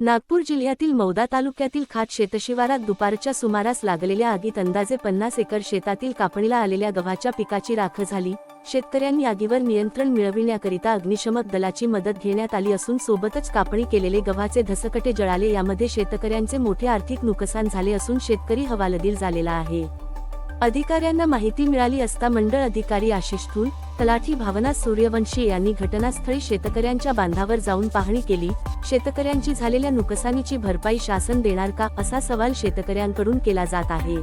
नागपूर जिल्ह्यातील मौदा तालुक्यातील खात शेतशिवारात दुपारच्या सुमारास लागलेल्या आगीत अंदाजे 50 एकर शेतातील कापणीला आलेल्या गव्हाच्या पिकाची राख झाली। शेतकऱ्यांनी आगीवर नियंत्रण मिळविण्याकरिता अग्निशमक दलाची मदत घेण्यात आली असून सोबतच कापणी केलेले गव्हाचे धसकटे जळाले। यामध्ये शेतकऱ्यांचे मोठे आर्थिक नुकसान झाले असून शेतकरी हवालदिल झालेला आहे। अधिकाऱ्यांना माहिती मिळाली असता मंडळ अधिकारी आशिष थूल, तलाठी भावना सूर्यवंशी यांनी घटनास्थळी शेतकऱ्यांच्या बांधावर जाऊन पाहणी केली। शेतकऱ्यांची झालेल्या नुकसानीची भरपाई शासन देणार का, असा सवाल शेतकऱ्यांकडून केला जात आहे।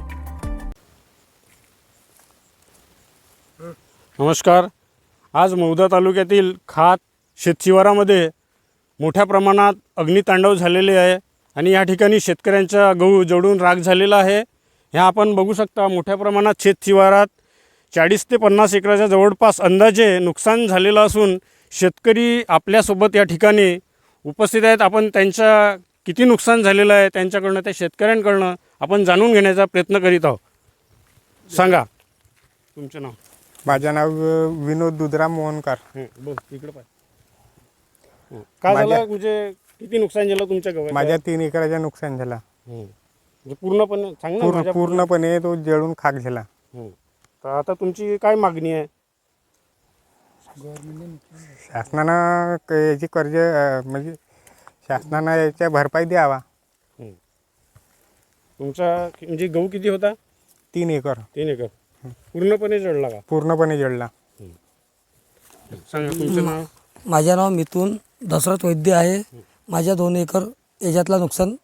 नमस्कार। आज मौदा तालुक्यातील खात शेतशिवारामध्ये मोठ्या प्रमाणात अग्नितांडव झालेले आहे आणि या ठिकाणी शेतकऱ्यांचा गहू जळून राख झालेला आहे। ह्या आपण बघू शकता मोठ्या प्रमाणात शेतशिवारात 40 ते 50 एकराच्या जवळपास अंदाजे नुकसान झालेलं असून शेतकरी आपल्यासोबत या ठिकाणी उपस्थित आहेत। आपण त्यांचा किती नुकसान झालेलं आहे त्यांच्याकडनं, त्या शेतकऱ्यांकडनं आपण जाणून घेण्याचा प्रयत्न करीत आहोत। सांगा तुमचं नाव। माझं नाव विनोद दुधराम मोहनकर। बस इकडे पाय। काय झालं, म्हणजे किती नुकसान झालं तुमच्या गव्हाचं? माझ्या 3 एकराचं नुकसान झालं। म्हणजे पूर्णपणे सांग ना। पूर्णपणे तो जळून खाक झाला। तर आता तुमची काय मागणी आहे? शासनानं याची कर्ज म्हणजे शासनानं याच्या भरपाई द्यावा। तुमचा म्हणजे गहू किती होता? 3 एकर। 3 एकर पूर्णपणे जळला का? पूर्णपणे जळला। सांगा तुमचं नाव। माझे नाव मिथुन दशरथ वैद्य आहे। माझ्या 2 एकर याच्यातला नुकसान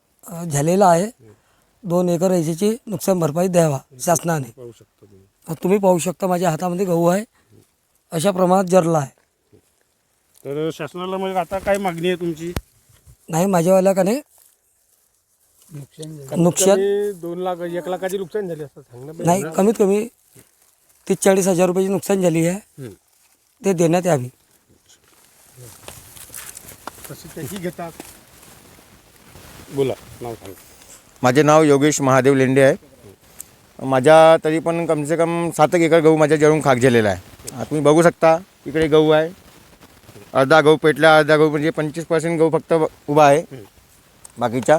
झालेलं आहे। 2 एकर याची नुकसान भरपाई द्यावा शासनाने। पाहू शकता तुम्ही। तुम्ही पाहू शकता माझ्या हातामध्ये गहू आहे, अशा प्रमाणात जळला आहे। तर शासनाला मग आता काय मागणी आहे तुमची? नाही, माझ्यावाल्या का नाही नुकसान 2 लाख 1 लाखाची नुकसान झाली असं सांगणं नाही, कमीत कमी 30-40 हजार रुपयाची नुकसान झाली आहे, ते देण्यात यावी। तशी घेतात। बोला नाव सांगा। माझे नाव योगेश महादेव लेंडे आहे। माझ्या तरी पण कम से कम 7 एकर गहू माझ्या जळून खाक झालेला आहे। तुम्ही बघू शकता इकडे गहू आहे, अर्धा गहू पेटला, अर्धा गहू म्हणजे 25% गहू फक्त उभा आहे, बाकीचा।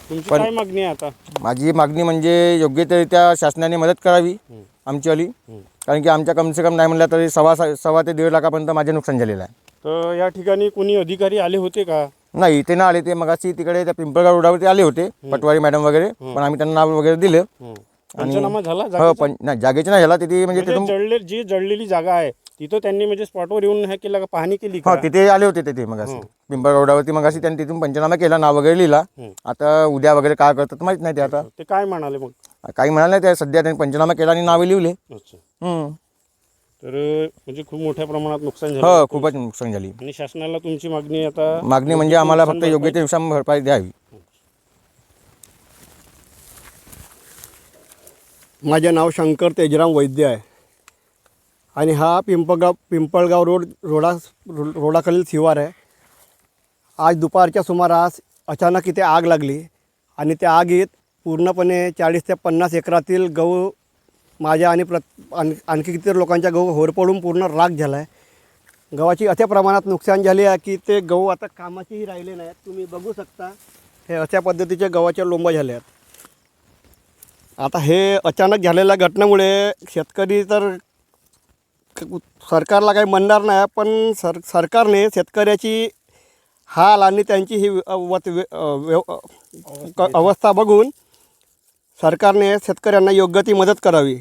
तुमची काय मागणी आहे आता? माझी मागणी म्हणजे योग्यरित्या शासनाने मदत करावी आमचीवाली, कारण की आमच्या कम से कम नाही म्हणलं तरी सव्वा ते 1.5 लाखापर्यंत माझे नुकसान झालेलं आहे। तर या ठिकाणी कोणी अधिकारी आले होते का? नाही, ते ना आले। ते मगाशी तिकडे त्या पिंपळगाव रोडावरती आले होते, पटवारी मॅडम वगैरे, पण आम्ही त्यांना नाव वगैरे दिलं। पंचनामा झाला? हो, पण नाही जागेचं नाही झाला तिथे, म्हणजे तिथून जी जळलेली जागा आहे तिथं त्यांनी म्हणजे स्पॉटवर येऊन हे केलं का, पाहणी केली का? हो, तिथे आले होते तिथे मगाशी पिंपळगाव रोडावरती। मगाशी त्यांनी तिथून पंचनामा केला, नाव वगैरे लिहिला। आता उद्या वगैरे काय करतात माहित नाही ते। आता ते काय म्हणाले मग? काही म्हणाले नाही ते, सध्या त्यांनी पंचनामा केला आणि नावे लिहिले। अच्छा। तर म्हणजे खूप मोठ्या प्रमाणात नुकसान झालं। हो, खूपच नुकसान झाली। आणि शासनाला तुमची मागणी आता? मागणी म्हणजे आम्हाला फक्त योग्य ते नुकसान भरपाई द्यावी। माझे नाव शंकर तेजराम वैद्य आहे आणि हा पिंपळगाव रोडाखालील शिवार आहे। आज दुपारच्या सुमारास अचानक इथे आग लागली आणि त्या आगीत पूर्णपणे 40 ते 50 एकरातील गहू माझ्या आणि आणखी किती लोकांच्या गहू होरपळून पूर्ण राख झाला आहे। गव्हाची अशा प्रमाणात नुकसान झाले आहे की ते गहू आता कामाचेही राहिले नाहीत। तुम्ही बघू शकता हे अशा पद्धतीचे गव्हाच्या लोंबा झाले आहेत। आता हे अचानक झालेल्या घटनेमुळे शेतकरी तर सरकारला काही म्हणणार नाही, पण सरकारने शेतकऱ्याची हाल आणि त्यांची ही अवस्था बघून सरकारने शेतकऱ्यांना योग्य ती मदत करावी।